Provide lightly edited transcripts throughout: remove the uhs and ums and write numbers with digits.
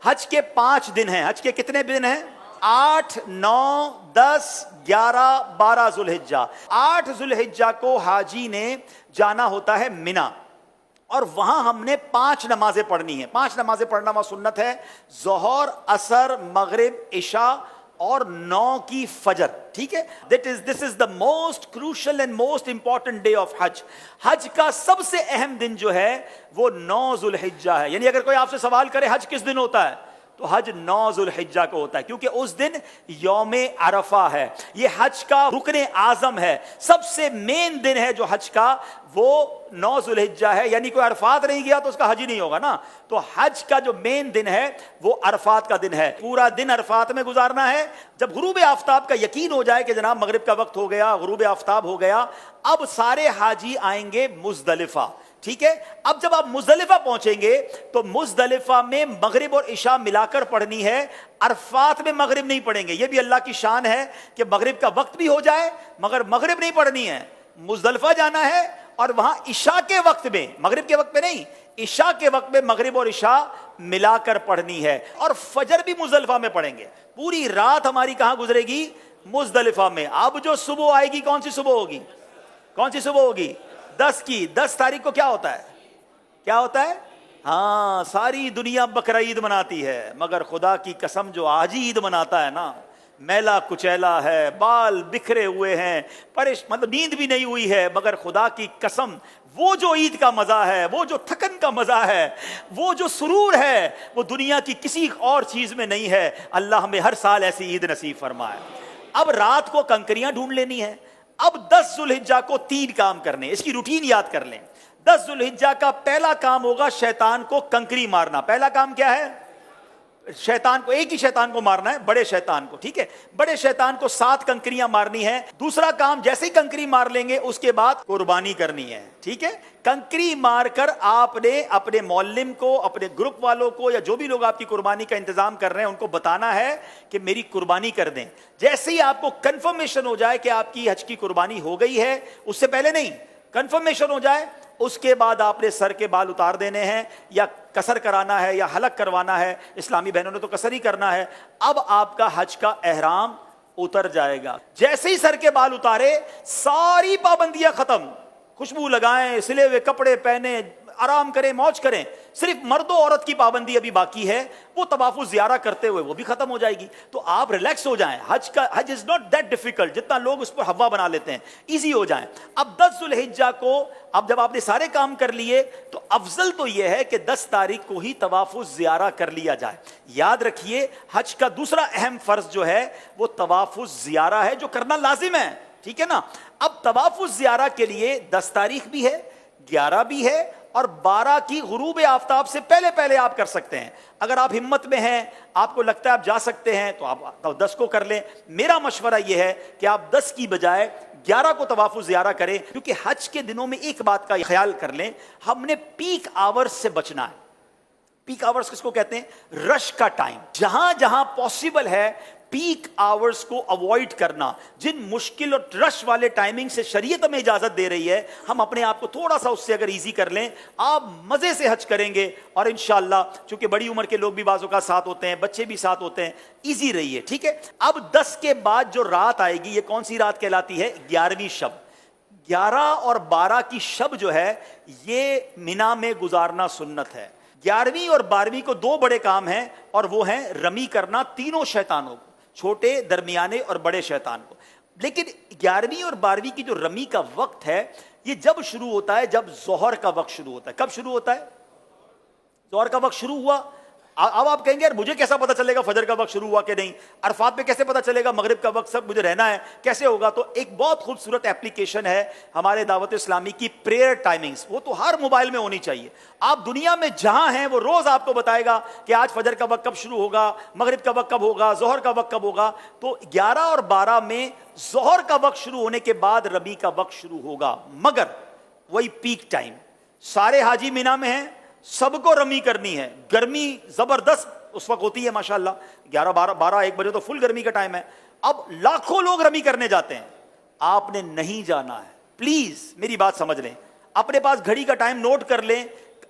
حج کے 5 دن ہیں. حج کے کتنے دن ہیں؟ 8 9 10 11 12 ذوالحجہ. 8 ذوالحجہ کو حاجی نے جانا ہوتا ہے مینا, اور وہاں ہم نے 5 نمازیں پڑھنی ہیں. 5 نمازیں پڑھنا وہاں سنت ہے, ظہر, عصر, مغرب, عشاء اور 9 کی فجر. ٹھیک ہے, this is the most crucial and most important day of حج. حج کا سب سے اہم دن جو ہے وہ 9 ذوالحجہ ہے. یعنی اگر کوئی آپ سے سوال کرے حج کس دن ہوتا ہے, تو حج 9 ذوالحجہ کو ہوتا ہے, کیونکہ اس دن یوم عرفہ ہے. یہ حج کا رکن اعظم ہے, سب سے مین دن ہے جو حج کا, وہ 9 ذوالحجہ ہے. یعنی کوئی عرفات نہیں گیا تو اس کا حج ہی نہیں ہوگا نا. تو حج کا جو مین دن ہے وہ عرفات کا دن ہے. پورا دن عرفات میں گزارنا ہے. جب غروب آفتاب کا یقین ہو جائے کہ جناب مغرب کا وقت ہو گیا, غروب آفتاب ہو گیا, اب سارے حاجی آئیں گے مزدلفہ. ٹھیک ہے, اب جب آپ مزدلفہ پہنچیں گے تو مزدلفہ میں مغرب اور عشاء ملا کر پڑھنی ہے, عرفات میں مغرب نہیں پڑھیں گے. یہ بھی اللہ کی شان ہے کہ مغرب کا وقت بھی ہو جائے مگر مغرب نہیں پڑھنی ہے, مزدلفہ جانا ہے اور وہاں عشاء کے وقت میں, مغرب کے وقت میں نہیں, عشاء کے وقت میں مغرب اور عشاء ملا کر پڑھنی ہے. اور فجر بھی مزدلفہ میں پڑھیں گے. پوری رات ہماری کہاں گزرے گی؟ مزدلفہ میں. اب جو صبح آئے گی, کون سی صبح ہوگی؟ کون سی صبح ہوگی؟ 10 کی. 10 تاریخ کو کیا ہوتا ہے؟ کیا ہوتا ہے؟ ہاں, ساری دنیا بقرعید مناتی ہے, مگر خدا کی قسم جو آج عید مناتا ہے نا, میلا کچیلا ہے, بال بکھرے ہوئے ہیں, مطلب نیند بھی نہیں ہوئی ہے, مگر خدا کی قسم وہ جو عید کا مزہ ہے, وہ جو تھکن کا مزہ ہے, وہ جو سرور ہے, وہ دنیا کی کسی اور چیز میں نہیں ہے. اللہ ہمیں ہر سال ایسی عید نصیب فرمائے. اب رات کو کنکریاں ڈھونڈ لینی ہے. اب 10 ذوالحجہ کو 3 کام کرنے, اس کی روٹین یاد کر لیں. 10 ذوالحجہ کا پہلا کام ہوگا شیطان کو کنکری مارنا. پہلا کام کیا ہے؟ شیطان کو, ایک ہی شیطان کو مارنا ہے, بڑے شیطان کو. ٹھیک ہے, بڑے شیطان کو 7 کنکریاں مارنی ہے. دوسرا کام, جیسے ہی کنکری مار لیں گے اس کے بعد قربانی کرنی ہے. ٹھیک ہے, کنکری مار کر آپ نے اپنے معلم کو, اپنے گروپ والوں کو, یا جو بھی لوگ آپ کی قربانی کا انتظام کر رہے ہیں ان کو بتانا ہے کہ میری قربانی کر دیں. جیسے ہی آپ کو کنفرمیشن ہو جائے کہ آپ کی حج کی قربانی ہو گئی ہے, اس سے پہلے نہیں, کنفرمیشن ہو جائے, اس کے بعد آپ نے سر کے بال اتار دینے ہیں, یا قصر کرانا ہے یا حلق کروانا ہے. اسلامی بہنوں نے تو قصر ہی کرنا ہے. اب آپ کا حج کا احرام اتر جائے گا. جیسے ہی سر کے بال اتارے, ساری پابندیاں ختم. خوشبو لگائیں, سلے ہوئے کپڑے پہنے, آرام کریں, موج کریں. صرف مرد و عورت کی پابندی ابھی باقی ہے, وہ طواف الزیارہ کرتے ہوئے وہ بھی ختم ہو جائے گی. تو آپ ریلیکس ہو جائیں. حج از ناٹ دیٹ ڈیفیکلٹ جتنا لوگ اس پر ہوا بنا لیتے ہیں. ایزی ہو جائیں. اب 10 ذوالحجہ کو, اب جب آپ نے سارے کام کر لیے تو افضل تو یہ ہے کہ 10 تاریخ کو ہی طواف الزیارہ کر لیا جائے. یاد رکھیے, حج کا دوسرا اہم فرض جو ہے وہ طواف الزیارہ ہے, جو کرنا لازم ہے. ٹھیک ہے نا. اب طواف الزیارہ کے لیے 10 تاریخ بھی ہے, 11 بھی ہے, اور 12 کی غروب آفتاب سے پہلے پہلے آپ کر سکتے ہیں. اگر آپ ہمت میں ہیں, آپ کو لگتا ہے آپ جا سکتے ہیں, تو آپ 10 کو کر لیں. میرا مشورہ یہ ہے کہ آپ 10 کی بجائے 11 کو طواف الزیارہ کریں, کیونکہ حج کے دنوں میں ایک بات کا خیال کر لیں, ہم نے پیک آورز سے بچنا ہے. پیک آورز کس کو کہتے ہیں؟ رش کا ٹائم. جہاں جہاں پاسبل ہے پیک آورز کو اوائڈ کرنا. جن مشکل اور رش والے ٹائمنگ سے شریعت ہمیں اجازت دے رہی ہے, ہم اپنے آپ کو تھوڑا سا اس سے اگر ایزی کر لیں, آپ مزے سے حج کریں گے. اور انشاءاللہ چونکہ بڑی عمر کے لوگ بھی بعض اوقات ساتھ ہوتے ہیں, بچے بھی ساتھ ہوتے ہیں, ایزی رہیے. ٹھیک ہے. اب 10 کے بعد جو رات آئے گی, یہ کون سی رات کہلاتی ہے؟ 11ویں شب. 11 اور 12 کی شب جو ہے یہ مینا میں گزارنا سنت ہے. 11ویں اور 12ویں کو 2 بڑے کام ہیں, اور وہ ہیں رمی کرنا تینوں شیطانوں کو, چھوٹے, درمیانے اور بڑے شیطان کو. لیکن 11ویں اور 12ویں کی جو رمی کا وقت ہے یہ جب شروع ہوتا ہے؟ جب ظہر کا وقت شروع ہوتا ہے. کب شروع ہوتا ہے؟ ظہر کا وقت شروع ہوا. اب آپ کہیں گے یار مجھے کیسا پتا چلے گا فجر کا وقت شروع ہوا کہ نہیں, عرفات پہ کیسے پتا چلے گا مغرب کا وقت, سب مجھے رہنا ہے, کیسے ہوگا؟ تو ایک بہت خوبصورت اپلیکیشن ہے ہمارے دعوت اسلامی کی, پریئر ٹائمنگز. وہ تو ہر موبائل میں ہونی چاہیے. آپ دنیا میں جہاں ہیں وہ روز آپ کو بتائے گا کہ آج فجر کا وقت کب شروع ہوگا, مغرب کا وقت کب ہوگا, ظہر کا وقت کب ہوگا. تو 11 اور 12 میں ظہر کا وقت شروع ہونے کے بعد رمی کا وقت شروع ہوگا, مگر وہی پیک ٹائم. سارے حاجی مینا میں ہیں, سب کو رمی کرنی ہے. گرمی زبردست اس وقت ہوتی ہے ماشاءاللہ, 11 12 1 بجے تو فل گرمی کا ٹائم ہے. اب لاکھوں لوگ رمی کرنے جاتے ہیں, آپ نے نہیں جانا ہے. پلیز میری بات سمجھ لیں, اپنے پاس گھڑی کا ٹائم نوٹ کر لیں.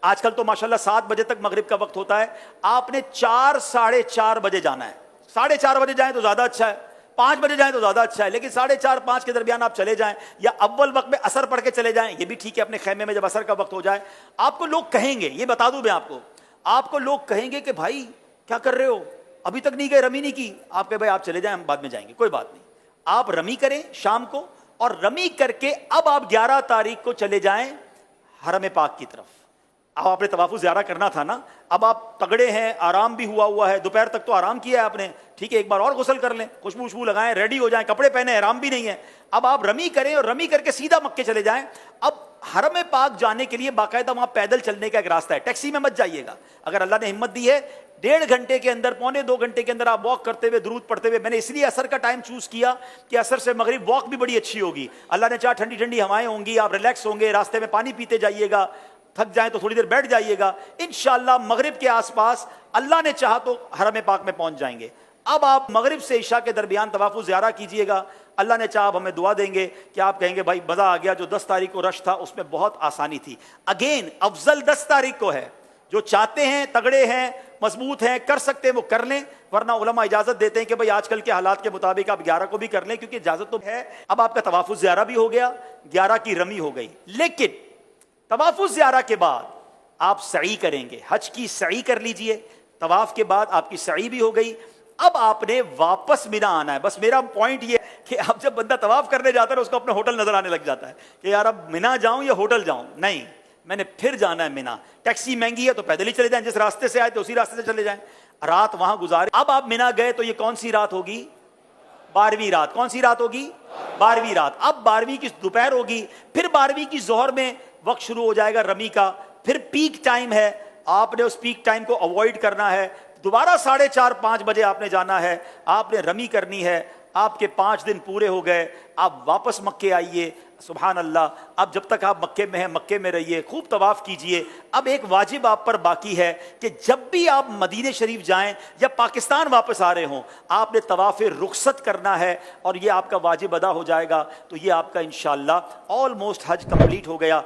آج کل تو ماشاءاللہ 7 بجے تک مغرب کا وقت ہوتا ہے، آپ نے 4 ساڑھے 4 بجے جانا ہے. 4:30 بجے جائیں تو زیادہ اچھا ہے، 5 بجے جائیں تو زیادہ اچھا ہے، لیکن 4:30 5 کے درمیان آپ چلے جائیں، یا اول وقت میں عصر پڑھ کے چلے جائیں، یہ بھی ٹھیک ہے. اپنے خیمے میں جب عصر کا وقت ہو جائے، آپ کو لوگ کہیں گے، یہ بتا دوں میں آپ کو لوگ کہیں گے کہ بھائی کیا کر رہے ہو، ابھی تک نہیں گئے، رمی نہیں کی. آپ کہ بھائی آپ چلے جائیں، ہم بعد میں جائیں گے، کوئی بات نہیں. آپ رمی کریں شام کو، اور رمی کر کے اب آپ 11 تاریخ کو چلے جائیں حرم پاک کی طرف. اب آپ نے طواف زیارہ کرنا تھا نا، اب آپ تگڑے ہیں، آرام بھی ہوا ہے، دوپہر تک تو آرام کیا ہے آپ نے، ٹھیک ہے، ایک بار اور غسل کر لیں، خوشبو لگائیں، ریڈی ہو جائیں، کپڑے پہنے، احرام بھی نہیں ہے. اب آپ رمی کریں اور رمی کر کے سیدھا مکے چلے جائیں. اب حرم پاک جانے کے لیے باقاعدہ وہاں پیدل چلنے کا ایک راستہ ہے، ٹیکسی میں مت جائیے گا. اگر اللہ نے ہمت دی ہے 1.5 گھنٹے کے اندر، 1.25 گھنٹے کے اندر آپ واک کرتے ہوئے، درود پڑھتے ہوئے، میں نے اس لیے عصر کا ٹائم چوز کیا کہ عصر سے مغرب واک بھی بڑی اچھی ہوگی. اللہ نے چاہا ٹھنڈی ٹھنڈی ہوائیں ہوں گی، آپ ریلیکس ہوں گے، راستے میں پانی پیتے جائیے گا، تھک جائیں تو تھوڑی دیر بیٹھ جائیے گا، انشاءاللہ مغرب کے آس پاس اللہ نے چاہا تو حرم پاک میں پہنچ جائیں گے. اب آپ مغرب سے عشاء کے درمیان طواف زیارہ کیجئے گا. اللہ نے چاہا ہمیں دعا دیں گے کہ آپ کہیں گے بھائی مزہ آ گیا، جو 10 تاریخ کو رش تھا اس میں بہت آسانی تھی. اگین افضل 10 تاریخ کو ہے، جو چاہتے ہیں، تگڑے ہیں، مضبوط ہیں، کر سکتے ہیں وہ کر لیں، ورنہ علماء اجازت دیتے ہیں کہ بھائی آج کل کے حالات کے مطابق آپ 11 کو بھی کر لیں، کیونکہ اجازت تو ہے. اب آپ کا طواف زیارہ بھی ہو گیا، 11 کی رمی ہو گئی. لیکن طواف زیارہ کے بعد آپ سعی کریں گے، حج کی سعی کر لیجئے. طواف کے بعد آپ کی سعی بھی ہو گئی، اب آپ نے واپس مینا آنا ہے. بس میرا پوائنٹ یہ ہے کہ اب جب بندہ طواف کرنے جاتا ہے اس کو اپنا ہوٹل نظر آنے لگ جاتا ہے کہ یار اب مینا جاؤں یا ہوٹل جاؤں. نہیں، میں نے پھر جانا ہے مینا. ٹیکسی مہنگی ہے تو پیدل ہی چلے جائیں، جس راستے سے آئے تو اسی راستے سے چلے جائیں، رات وہاں گزارے. اب آپ مینا گئے تو یہ کون سی رات ہوگی؟ 12ویں رات. کون سی رات ہوگی؟ 12ویں رات. اب 12ویں کی دوپہر ہوگی، پھر 12ویں کی ظہر میں وقت شروع ہو جائے گا رمی کا. پھر پیک ٹائم ہے، آپ نے اس پیک ٹائم کو اوائڈ کرنا ہے. دوبارہ 4:30 5 بجے آپ نے جانا ہے، آپ نے رمی کرنی ہے. آپ کے 5 دن پورے ہو گئے، آپ واپس مکے آئیے. سبحان اللہ. اب جب تک آپ مکے میں ہیں مکے میں رہیے، خوب طواف کیجئے. اب ایک واجب آپ پر باقی ہے کہ جب بھی آپ مدینہ شریف جائیں یا پاکستان واپس آ رہے ہوں، آپ نے طواف رخصت کرنا ہے، اور یہ آپ کا واجب ادا ہو جائے گا. تو یہ آپ کا انشاءاللہ آلموسٹ حج کمپلیٹ ہو گیا.